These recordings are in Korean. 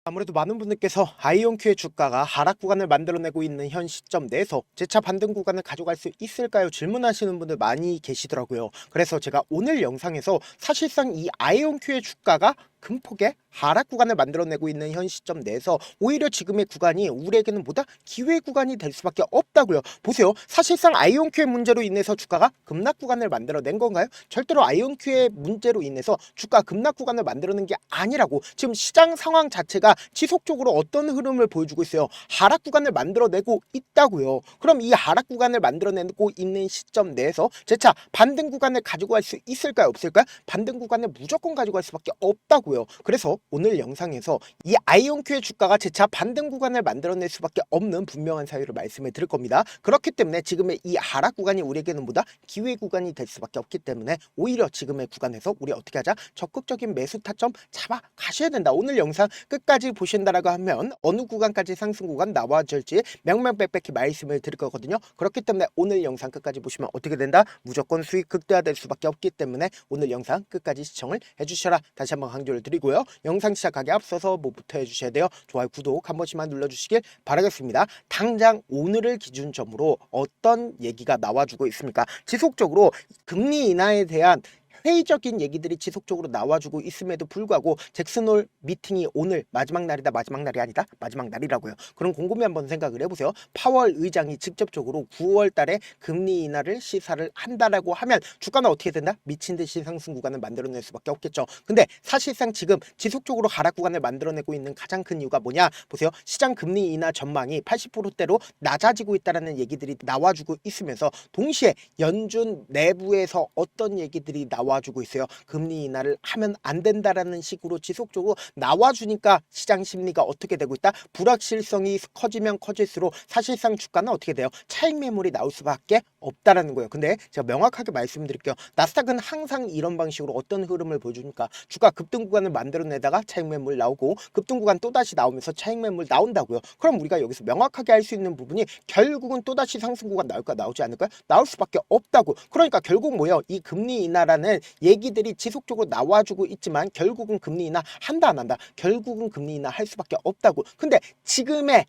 아무래도 많은 분들께서 아이온큐의 주가가 하락 구간을 만들어내고 있는 현 시점 내에서 재차 반등 구간을 가져갈 수 있을까요? 질문하시는 분들 많이 계시더라고요. 그래서 제가 오늘 영상에서 사실상 이 아이온큐의 주가가 큰 폭의 하락 구간을 만들어내고 있는 현 시점 내에서 오히려 지금의 구간이 우리에게는 보다 기회 구간이 될 수밖에 없다고요. 보세요. 사실상 아이온큐의 문제로 인해서 주가가 급락 구간을 만들어낸 건가요? 절대로 아이온큐의 문제로 인해서 주가 급락 구간을 만들어낸 게 아니라고. 지금 시장 상황 자체가 지속적으로 어떤 흐름을 보여주고 있어요? 하락 구간을 만들어내고 있다고요. 그럼 이 하락 구간을 만들어내고 있는 시점 내에서 재차 반등 구간을 가지고 갈 수 있을까요? 없을까요? 반등 구간을 무조건 가지고 갈 수밖에 없다고요. 그래서 오늘 영상에서 이 아이온큐의 주가가 재차 반등 구간을 만들어낼 수밖에 없는 분명한 사유를 말씀을 드릴 겁니다. 그렇기 때문에 지금의 이 하락 구간이 우리에게는 보다 기회 구간이 될 수밖에 없기 때문에 오히려 지금의 구간에서 우리 어떻게 하자? 적극적인 매수 타점 잡아 가셔야 된다. 오늘 영상 끝까지 보신다라고 하면 어느 구간까지 상승 구간 나와줄지 명명백백히 말씀을 드릴 거거든요. 그렇기 때문에 오늘 영상 끝까지 보시면 어떻게 된다? 무조건 수익 극대화될 수밖에 없기 때문에 오늘 영상 끝까지 시청을 해주셔라. 다시 한번 강조를 드리고요. 영상 시작하기 앞서서 뭐부터 해주셔야 돼요? 좋아요, 구독 한 번씩만 눌러주시길 바라겠습니다. 당장 오늘을 기준점으로 어떤 얘기가 나와주고 있습니까? 지속적으로 금리 인하에 대한 회의적인 얘기들이 지속적으로 나와주고 있음에도 불구하고 잭슨홀 미팅이 오늘 마지막 날이다, 마지막 날이 아니다, 마지막 날이라고요. 그럼 곰곰이 한번 생각을 해보세요. 파월 의장이 직접적으로 9월 달에 금리 인하를 시사를 한다라고 하면 주가는 어떻게 된다? 미친 듯이 상승 구간을 만들어낼 수밖에 없겠죠. 근데 사실상 지금 지속적으로 하락 구간을 만들어내고 있는 가장 큰 이유가 뭐냐? 보세요. 시장 금리 인하 전망이 80%대로 낮아지고 있다는 얘기들이 나와주고 있으면서 동시에 연준 내부에서 어떤 얘기들이 나와주고 있어요. 금리 인하를 하면 안 된다라는 식으로 지속적으로 나와주니까 시장 심리가 어떻게 되고 있다? 불확실성이 커지면 커질수록 사실상 주가는 어떻게 돼요? 차익 매물이 나올 수밖에 없다라는 거예요. 근데 제가 명확하게 말씀드릴게요. 나스닥은 항상 이런 방식으로 어떤 흐름을 보여주니까 주가 급등 구간을 만들어내다가 차익 매물 나오고 급등 구간 또다시 나오면서 차익 매물 나온다고요. 그럼 우리가 여기서 명확하게 할 수 있는 부분이 결국은 또다시 상승 구간 나올까 나오지 않을까? 나올 수밖에 없다고. 그러니까 결국 뭐예요? 이 금리 인하라는 얘기들이 지속적으로 나와주고 있지만 결국은 금리 인하 한다 안 한다? 결국은 금리 인하 할 수밖에 없다고. 근데 지금의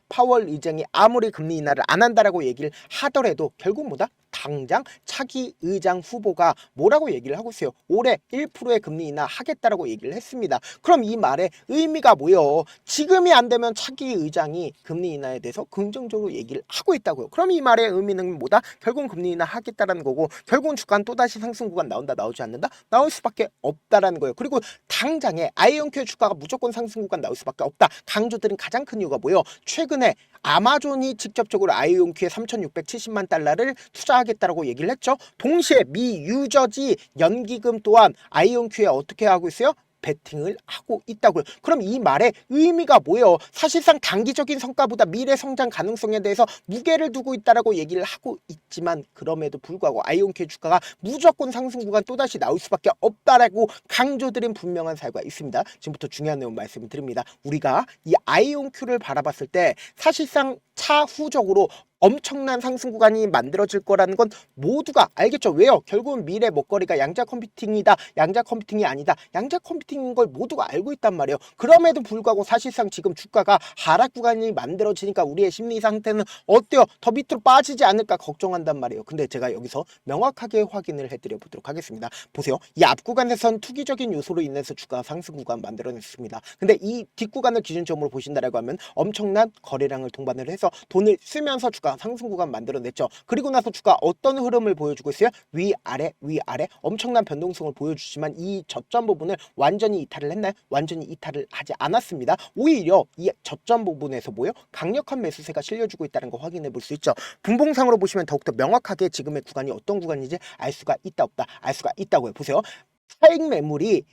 파월 의장이 아무리 금리 인하를 안 한다라고 얘기를 하더라도 결국 뭐다? 당장 차기 의장 후보가 뭐라고 얘기를 하고 있어요? 올해 1%의 금리 인하 하겠다라고 얘기를 했습니다. 그럼 이 말의 의미가 뭐예요? 지금이 안 되면 차기 의장이 금리 인하에 대해서 긍정적으로 얘기를 하고 있다고요. 그럼 이 말의 의미는 뭐다? 결국은 금리 인하 하겠다라는 거고 결국은 주가는 또다시 상승 구간 나온다 나오지 않는다? 나올 수밖에 없다라는 거예요. 그리고 당장에 아이온큐 주가가 무조건 상승 구간 나올 수밖에 없다. 강조드린 가장 큰 이유가 뭐예요? 최근에 아마존이 직접적으로 아이온큐에 3,670만 달러를 투자하겠다라고 얘기를 했죠. 동시에 미 유저지 연기금 또한 아이온큐에 어떻게 하고 있어요? 베팅을 하고 있다고요. 그럼 이 말의 의미가 뭐예요? 사실상 단기적인 성과보다 미래 성장 가능성에 대해서 무게를 두고 있다라고 얘기를 하고 있지만 그럼에도 불구하고 아이온큐 주가가 무조건 상승 구간 또다시 나올 수밖에 없다라고 강조드린 분명한 사유가 있습니다. 지금부터 중요한 내용 말씀을 드립니다. 우리가 이 아이온큐를 바라봤을 때 사실상 차후적으로 엄청난 상승 구간이 만들어질 거라는 건 모두가 알겠죠. 왜요? 결국은 미래 먹거리가 양자 컴퓨팅이다. 양자 컴퓨팅이 아니다. 양자 컴퓨팅인 걸 모두가 알고 있단 말이에요. 그럼에도 불구하고 사실상 지금 주가가 하락 구간이 만들어지니까 우리의 심리 상태는 어때요? 더 밑으로 빠지지 않을까 걱정한단 말이에요. 근데 제가 여기서 명확하게 확인을 해드려 보도록 하겠습니다. 보세요. 이 앞 구간에선 투기적인 요소로 인해서 주가가 상승 구간 만들어냈습니다. 근데 이 뒷구간을 기준점으로 보신다라고 하면 엄청난 거래량을 동반을 해서 돈을 쓰면서 주가 상승 구간 만들어냈죠. 그리고 나서 주가 어떤 흐름을 보여주고 있어요? 위아래 위아래 엄청난 변동성을 보여주지만 이 저점 부분을 완전히 이탈을 했나요? 완전히 이탈을 하지 않았습니다. 오히려 이 저점 부분에서 뭐예요? 강력한 매수세가 실려주고 있다는 거 확인해 볼 수 있죠. 분봉상으로 보시면 더욱더 명확하게 지금의 구간이 어떤 구간인지 알 수가 있다 없다 알 수가 있다고요. 보세요. 차익 매물이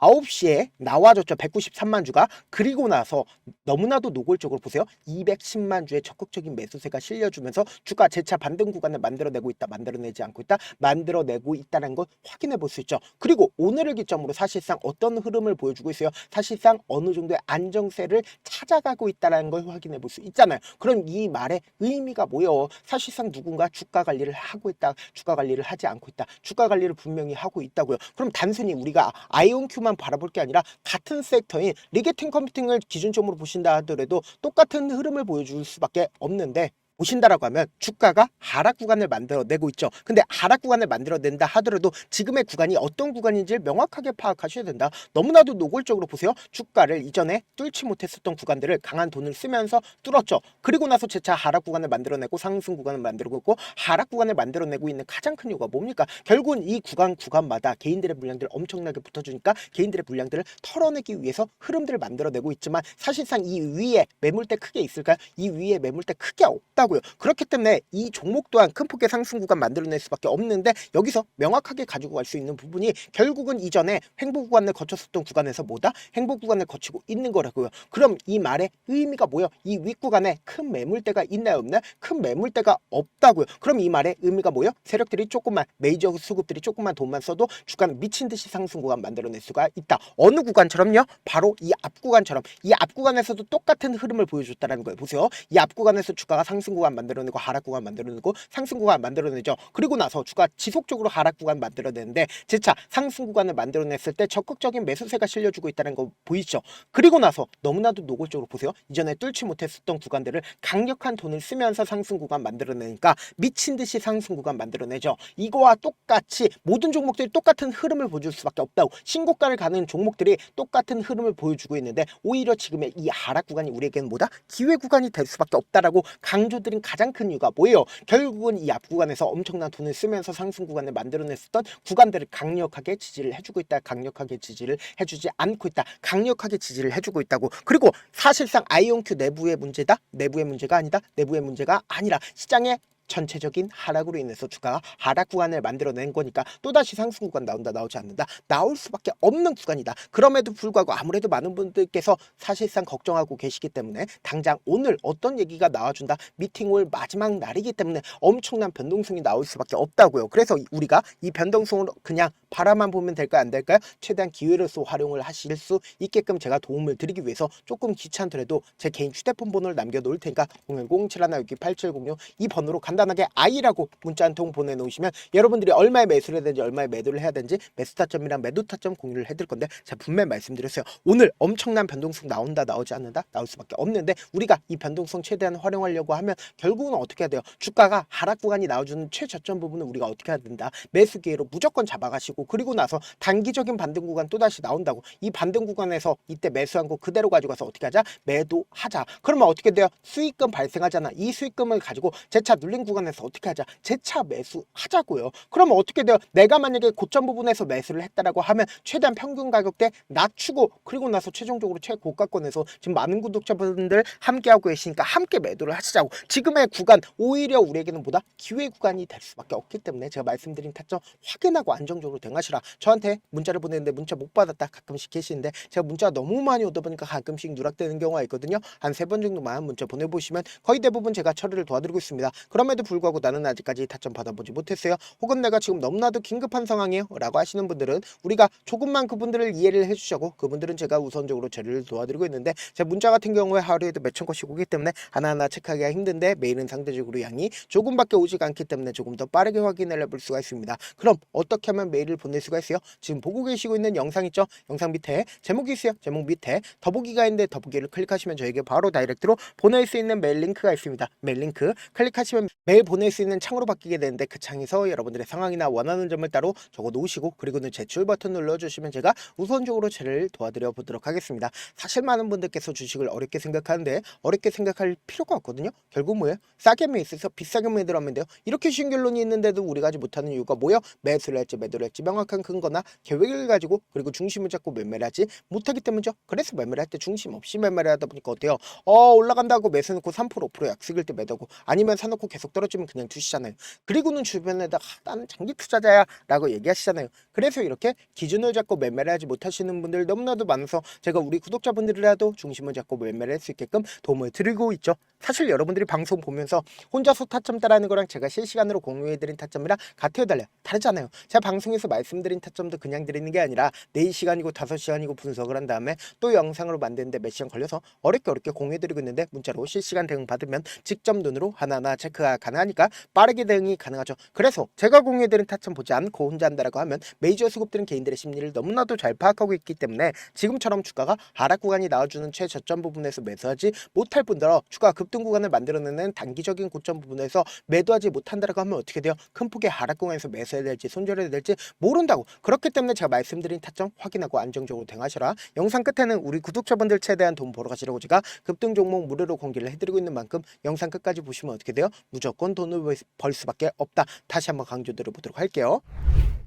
9시에 나와줬죠. 193만 주가. 그리고 나서 너무나도 노골적으로 보세요. 210만 주의 적극적인 매수세가 실려주면서 주가 재차 반등 구간을 만들어내고 있다. 만들어내지 않고 있다. 만들어내고 있다는 걸 확인해 볼 수 있죠. 그리고 오늘을 기점으로 사실상 어떤 흐름을 보여주고 있어요. 사실상 어느 정도의 안정세를 찾아가고 있다는 걸 확인해 볼 수 있잖아요. 그럼 이 말의 의미가 뭐예요? 사실상 누군가 주가 관리를 하고 있다. 주가 관리를 하지 않고 있다. 주가 관리를 분명히 하고 있다고요. 그럼 단순히 우리가 아이온큐 섹터만 바라볼 게 아니라 같은 섹터인 리게팅 컴퓨팅을 기준점으로 보신다 하더라도 똑같은 흐름을 보여줄 수밖에 없는데, 보신다라고 하면 주가가 하락 구간을 만들어내고 있죠. 근데 하락 구간을 만들어낸다 하더라도 지금의 구간이 어떤 구간인지를 명확하게 파악하셔야 된다. 너무나도 노골적으로 보세요. 주가를 이전에 뚫지 못했었던 구간들을 강한 돈을 쓰면서 뚫었죠. 그리고 나서 재차 하락 구간을 만들어내고 상승 구간을 만들고 있고, 하락 구간을 만들어내고 있는 가장 큰 이유가 뭡니까? 결국은 이 구간마다 개인들의 물량들을 엄청나게 붙어주니까 개인들의 물량들을 털어내기 위해서 흐름들을 만들어내고 있지만, 사실상 이 위에 매물대 크게 있을까요? 이 위에 매물대 크게 없다고. 그렇기 때문에 이 종목 또한 큰 폭의 상승 구간 만들어낼 수밖에 없는데, 여기서 명확하게 가지고 갈 수 있는 부분이 결국은 이전에 횡보 구간을 거쳤었던 구간에서 뭐다? 횡보 구간을 거치고 있는 거라고요. 그럼 이 말의 의미가 뭐예요? 이 윗구간에 큰 매물대가 있나요, 없나요? 큰 매물대가 없다고요. 그럼 이 말의 의미가 뭐예요? 세력들이 조금만, 메이저 수급들이 조금만 돈만 써도 주가는 미친 듯이 상승 구간 만들어낼 수가 있다. 어느 구간처럼요? 바로 이 앞 구간처럼. 이 앞 구간에서도 똑같은 흐름을 보여줬다는 거예요. 보세요. 이 앞 구간에서 주가가 상승 구간 만들어내고 하락 구간 만들어내고 상승 구간 만들어내죠. 그리고 나서 주가 지속적으로 하락 구간 만들어내는데, 재차 상승 구간을 만들어냈을 때 적극적인 매수세가 실려주고 있다는 거 보이죠. 그리고 나서 너무나도 노골적으로 보세요. 이전에 뚫지 못했었던 구간들을 강력한 돈을 쓰면서 상승 구간 만들어내니까 미친 듯이 상승 구간 만들어내죠. 이거와 똑같이 모든 종목들이 똑같은 흐름을 보여줄 수밖에 없다고. 신고가를 가는 종목들이 똑같은 흐름을 보여주고 있는데, 오히려 지금의 이 하락 구간이 우리에게는 뭐다? 기회 구간이 될 수밖에 없다라고 강조드린 가장 큰 이유가 뭐예요? 결국은 이 앞 구간에서 엄청난 돈을 쓰면서 상승 구간을 만들어냈었던 구간들을 강력하게 지지를 해주고 있다. 강력하게 지지를 해주지 않고 있다. 강력하게 지지를 해주고 있다고. 그리고 사실상 아이온큐 내부의 문제다? 내부의 문제가 아니다? 내부의 문제가 아니라 시장의 전체적인 하락으로 인해서 주가가 하락 구간을 만들어낸 거니까 또다시 상승 구간 나온다, 나오지 않는다? 나올 수밖에 없는 구간이다. 그럼에도 불구하고 아무래도 많은 분들께서 사실상 걱정하고 계시기 때문에, 당장 오늘 어떤 얘기가 나와준다, 미팅 올 마지막 날이기 때문에 엄청난 변동성이 나올 수밖에 없다고요. 그래서 우리가 이 변동성을 그냥 바라만 보면 될까요, 안 될까요? 최대한 기회로서 활용을 하실 수 있게끔 제가 도움을 드리기 위해서 조금 귀찮더라도 제 개인 휴대폰 번호를 남겨놓을 테니까 010-7162-8706 이 번호로 간단하게 I라고 문자 한 통 보내놓으시면 여러분들이 얼마에 매수를 해야 되는지, 얼마에 매도를 해야 되는지 매수 타점이랑 매도 타점 공유를 해드릴 건데, 제가 분명히 말씀드렸어요. 오늘 엄청난 변동성 나온다, 나오지 않는다? 나올 수밖에 없는데, 우리가 이 변동성 최대한 활용하려고 하면 결국은 어떻게 해야 돼요? 주가가 하락 구간이 나와주는 최저점 부분은 우리가 어떻게 해야 된다? 매수 기회로 무조건 잡아가시고, 그리고 나서 단기적인 반등 구간 또다시 나온다고. 이 반등 구간에서 이때 매수한 거 그대로 가져가서 어떻게 하자? 매도하자. 그러면 어떻게 돼요? 수익금 발생하잖아. 이 수익금을 가지고 재차 눌린 구간에서 어떻게 하자? 재차 매수하자고요. 그러면 어떻게 돼요? 내가 만약에 고점 부분에서 매수를 했다라고 하면 최대한 평균 가격대 낮추고, 그리고 나서 최종적으로 최고가권에서 지금 많은 구독자분들 함께하고 계시니까 함께 매도를 하시자고. 지금의 구간 오히려 우리에게는 보다 기회 구간이 될 수밖에 없기 때문에, 제가 말씀드린 타점 확인하고 안정적으로 대응하시라. 저한테 문자를 보내는데 문자 못 받았다 가끔씩 계시는데, 제가 문자가 너무 많이 오다 보니까 가끔씩 누락되는 경우가 있거든요. 한 3번 정도만 문자 보내보시면 거의 대부분 제가 처리를 도와드리고 있습니다. 그럼에도 불구하고 나는 아직까지 타점 받아보지 못했어요. 혹은 내가 지금 너무나도 긴급한 상황이에요 라고 하시는 분들은, 우리가 조금만 그분들을 이해를 해주자고, 그분들은 제가 우선적으로 처리를 도와드리고 있는데, 제 문자 같은 경우에 하루에도 몇천 건씩 오기 때문에 하나하나 체크하기가 힘든데, 메일은 상대적으로 양이 조금밖에 오지가 않기 때문에 조금 더 빠르게 확인을 해볼 수가 있습니다. 그럼 어떻게 하면 메일을 보낼 수가 있어요? 지금 보고 계시고 있는 영상 있죠? 영상 밑에 제목이 있어요. 제목 밑에 더보기가 있는데, 더보기를 클릭하시면 저에게 바로 다이렉트로 보낼 수 있는 메일 링크가 있습니다. 메일 링크 클릭하시면 메일 보낼 수 있는 창으로 바뀌게 되는데, 그 창에서 여러분들의 상황이나 원하는 점을 따로 적어 놓으시고, 그리고는 제출 버튼 눌러주시면 제가 우선적으로 처리를 도와드려 보도록 하겠습니다. 사실 많은 분들께서 주식을 어렵게 생각하는데, 어렵게 생각할 필요가 없거든요. 결국 뭐예요? 싸게 매수해서 비싸게 매도하면 돼요. 이렇게 쉬운 결론이 있는데도 우리가 하지 못하는 이유가 뭐예요? 매수를 할지 매도를 할지 명확한 근거나 계획을 가지고, 그리고 중심을 잡고 매매를 하지 못하기 때문이죠. 그래서 매매를 할 때 중심 없이 매매를 하다 보니까 어때요? 올라간다고 매수 놓고 3% 5% 약속일 때 매도고, 아니면 사놓고 계속 떨어지면 그냥 두시잖아요. 그리고는 주변에다가 나는 장기 투자자야 라고 얘기하시잖아요. 그래서 이렇게 기준을 잡고 매매를 하지 못하시는 분들 너무나도 많아서, 제가 우리 구독자분들이라도 중심을 잡고 매매를 할 수 있게끔 도움을 드리고 있죠. 사실 여러분들이 방송 보면서 혼자서 타점 따라하는 거랑 제가 실시간으로 공유해드린 타점이랑 같아요, 달라요? 다르잖아요. 제가 방송에서 말씀드린 타점도 그냥 드리는 게 아니라 4시간이고 5시간이고 분석을 한 다음에 또 영상으로 만드는데 몇 시간 걸려서 어렵게 공유해드리고 있는데, 문자로 실시간 대응 받으면 직접 눈으로 하나하나 체크가 가능하니까 빠르게 대응이 가능하죠. 그래서 제가 공유해드린 타점 보지 않고 혼자 한다라고 하면 메이저 수급들은 개인들의 심리를 너무나도 잘 파악하고 있기 때문에 지금처럼 주가가 하락 구간이 나와주는 최저점 부분에서 매수하지 못할 뿐더러 주가 급등 구간을 만들어내는 단기적인 고점 부분에서 매도하지 못한다라고 하면 어떻게 돼요? 큰 폭의 하락 구간에서 매수해야 될지 손절해야 될지 모른다고. 그렇기 때문에 제가 말씀드린 타점 확인하고 안정적으로 대응하셔라. 영상 끝에는 우리 구독자분들 최대한 돈 벌어 가시라고 제가 급등 종목 무료로 공개를 해드리고 있는 만큼 영상 끝까지 보시면 어떻게 돼요? 무조건 돈을 벌 수밖에 없다. 다시 한번 강조드려 보도록 할게요.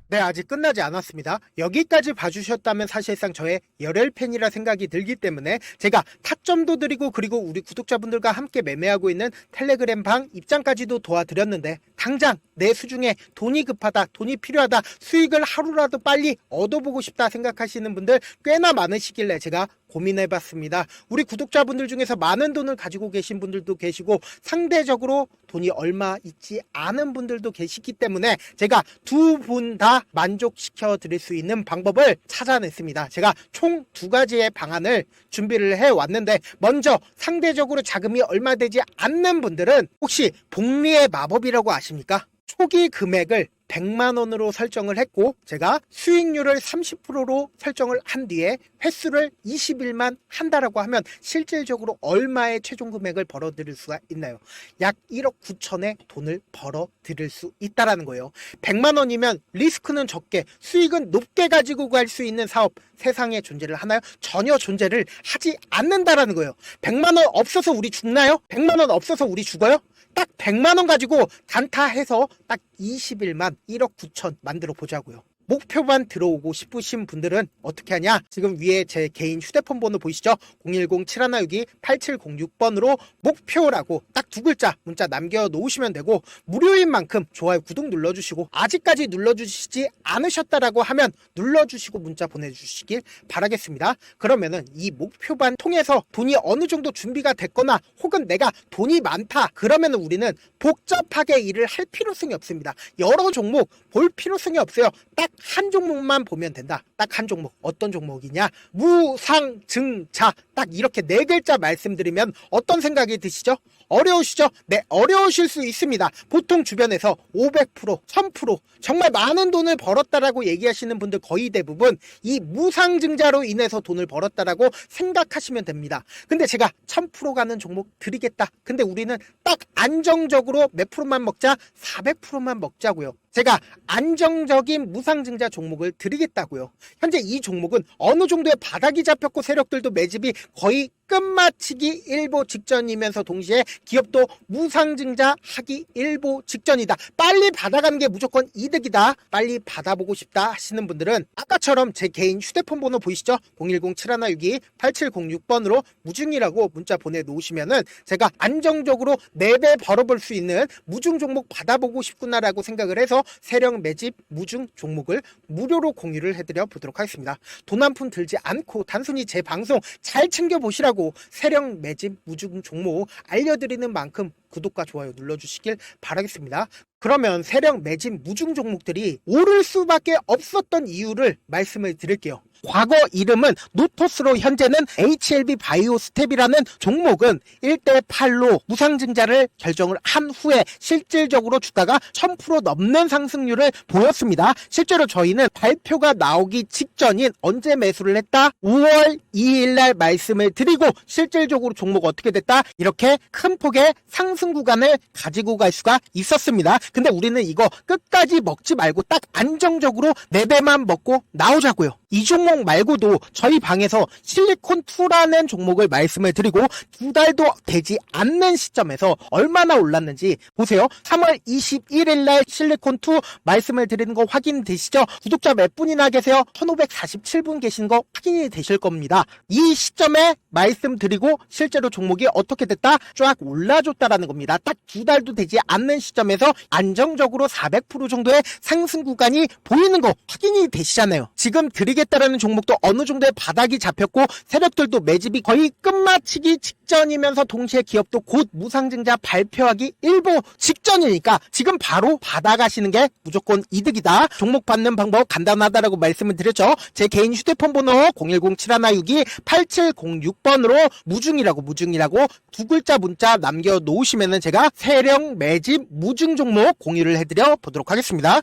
네, 아직 끝나지 않았습니다. 여기까지 봐주셨다면 사실상 저의 열혈 팬이라 생각이 들기 때문에 제가 타점도 드리고 그리고 우리 구독자분들과 함께 매매하고 있는 텔레그램 방 입장까지도 도와드렸는데 당장 내 수중에 돈이 급하다, 돈이 필요하다, 수익을 하루라도 빨리 얻어보고 싶다 생각하시는 분들 꽤나 많으시길래 제가 고민해봤습니다. 우리 구독자분들 중에서 많은 돈을 가지고 계신 분들도 계시고 상대적으로 돈이 얼마 있지 않은 분들도 계시기 때문에 제가 두 분 다 만족시켜 드릴 수 있는 방법을 찾아냈습니다. 제가 총 두 가지의 방안을 준비를 해왔는데 먼저 상대적으로 자금이 얼마 되지 않는 분들은 혹시 복리의 마법이라고 아십니까? 초기 금액을 100만원으로 설정을 했고 제가 수익률을 30%로 설정을 한 뒤에 횟수를 20일만 한다라고 하면 실질적으로 얼마의 최종 금액을 벌어들일 수가 있나요? 약 1억 9천의 돈을 벌어들일 수 있다라는 거예요. 100만원이면 리스크는 적게 수익은 높게 가지고 갈 수 있는 사업 세상에 존재를 하나요? 전혀 존재를 하지 않는다라는 거예요. 100만원 없어서 우리 죽나요? 100만원 없어서 우리 죽어요? 딱 100만원 가지고 단타해서 딱 20일만 1억 9천 만들어 보자고요. 목표만 들어오고 싶으신 분들은 어떻게 하냐? 지금 위에 제 개인 휴대폰 번호 보이시죠? 010-7162-8706번으로 목표라고 딱 두 글자 문자 남겨놓으시면 되고 무료인 만큼 좋아요, 구독 눌러주시고 아직까지 눌러주시지 않으셨다라고 하면 눌러주시고 문자 보내주시길 바라겠습니다. 그러면은 이 목표반 통해서 돈이 어느 정도 준비가 됐거나 혹은 내가 돈이 많다 그러면은 우리는 복잡하게 일을 할 필요성이 없습니다. 여러 종목 볼 필요성이 없어요. 딱 한 종목만 보면 된다. 딱 한 종목. 어떤 종목이냐? 무상증자. 딱 이렇게 네 글자 말씀드리면 어떤 생각이 드시죠? 어려우시죠? 네, 어려우실 수 있습니다. 보통 주변에서 500%, 1000% 정말 많은 돈을 벌었다라고 얘기하시는 분들 거의 대부분 이 무상증자로 인해서 돈을 벌었다라고 생각하시면 됩니다. 근데 제가 1000% 가는 종목 드리겠다. 근데 우리는 딱 안정적으로 몇 프로만 먹자? 400%만 먹자고요. 제가 안정적인 무상증자 종목을 드리겠다고요. 현재 이 종목은 어느 정도의 바닥이 잡혔고 세력들도 매집이 거의 끝마치기 일보 직전이면서 동시에 기업도 무상증자 하기 일보 직전이다. 빨리 받아가는 게 무조건 이득이다. 빨리 받아보고 싶다 하시는 분들은 아까처럼 제 개인 휴대폰 번호 보이시죠? 010-7162-8706번으로 무중이라고 문자 보내놓으시면은 제가 안정적으로 4배 벌어볼 수 있는 무중 종목 받아보고 싶구나라고 생각을 해서 세력 매집 무중 종목을 무료로 공유를 해드려 보도록 하겠습니다. 돈 한 푼 들지 않고 단순히 제 방송 잘 챙겨보시라고 세력 매집 무중 종목 알려드리는 만큼 구독과 좋아요 눌러주시길 바라겠습니다. 그러면 세력 매집 무중 종목들이 오를 수밖에 없었던 이유를 말씀을 드릴게요. 과거 이름은 노토스로 현재는 HLB 바이오스텝이라는 종목은 1대8로 무상증자를 결정을 한 후에 실질적으로 주가가 1000% 넘는 상승률을 보였습니다. 실제로 저희는 발표가 나오기 직전인 언제 매수를 했다? 5월 2일 날 말씀을 드리고 실질적으로 종목 어떻게 됐다? 이렇게 큰 폭의 상승 구간을 가지고 갈 수가 있었습니다. 근데 우리는 이거 끝까지 먹지 말고 딱 안정적으로 4배만 먹고 나오자고요. 이 종목 말고도 저희 방에서 실리콘2라는 종목을 말씀을 드리고 2달도 되지 않는 시점에서 얼마나 올랐는지 보세요. 3월 21일 날 실리콘2 말씀을 드리는 거 확인되시죠? 구독자 몇 분이나 계세요? 1547분 계신 거 확인이 되실 겁니다. 이 시점에 말씀드리고 실제로 종목이 어떻게 됐다? 쫙 올라줬다라는 겁니다. 딱 2달도 되지 않는 시점에서 안정적으로 400% 정도의 상승 구간이 보이는 거 확인이 되시잖아요. 지금 드리겠다라는 종목도 어느 정도의 바닥이 잡혔고 세력들도 매집이 거의 끝마치기 직전이면서 동시에 기업도 곧 무상증자 발표하기 일보 직전이니까 지금 바로 받아가시는 게 무조건 이득이다. 종목 받는 방법 간단하다라고 말씀을 드렸죠. 제 개인 휴대폰 번호 010-7162-8706번으로 무중이라고 두 글자 문자 남겨놓으시면은 제가 세력 매집 무중 종목 공유를 해드려 보도록 하겠습니다.